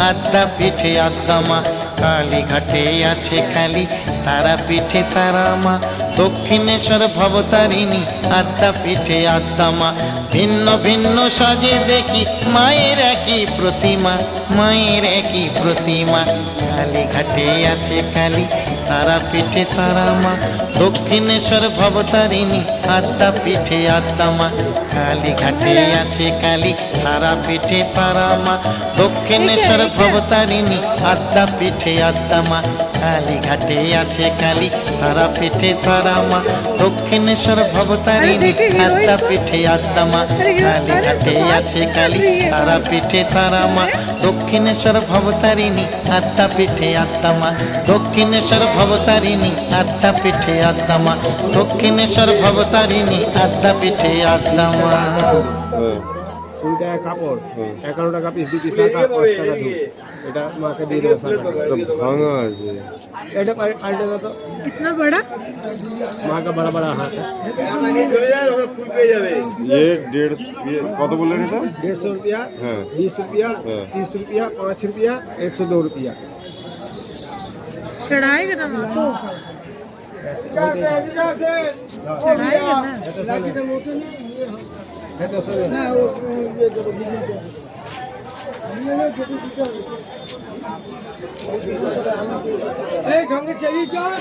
আদ্যা পিঠে আদ্যা মা। কালীঘাটে আছে কালী, তারা পিঠে তারা মা। দক্ষিণেশ্বর ভবতারিণী, আদ্যা পিঠে আদ্যা মা। ভিন্ন ভিন্ন সাজে দেখি মায়ের একই প্রতিমা, মায়ের একই প্রতিমা। কালীঘাটে আছে কালী, তারা পিঠে তারা মা। দক্ষিণেশ্বর ভবতারিণী, আদ্যা পিঠে আদ্যা মা। কালীঘাটে আছে কালী, তারা পিঠে তারা মা। দক্ষিণেশ্বর ভবতারিণী, আদ্যা পিঠে আদ্যা মা। কালীঘাটে আছে কালী, তারা পিঠে তারা মা। দক্ষিণেশ্বর ভবতারিণী, আদ্যা পিঠে আদ্যা মা। কালীঘাটে আছে কালী, তারা পিঠে তারা মা। দক্ষিণেশ্বর ভবতারিণী, আদ্যা পিঠে আদ্যা মা। দক্ষিণেশ্বর ভবতারিণী, আদ্যা পিঠে আদ্যা মা। দক্ষিণেশ্বর ভবতারিণী, আদ্যা পিঠে আদ্যা মা। 20 টাকা কাপড়, 11 টাকা পিস, 2 পিস টাকা, 5 টাকা ধূপ। এটা মাকে দিয়ে দেবো শাখা। ভাঙা আছে। এটা পাল্টে দাও তো। कितना बड़ा? माँ का बड़ा बड़ा हाथ है। ये 1.5 ये কত বললেন এটা? 150 रुपया, हाँ। 20 रुपया, हाँ। 30 रुपया, 5 रुपया, 102 रुपया। चढ़ाएगा ना माँ को? चढ़ाएगा ना? এই সঙ্গে চলি চল।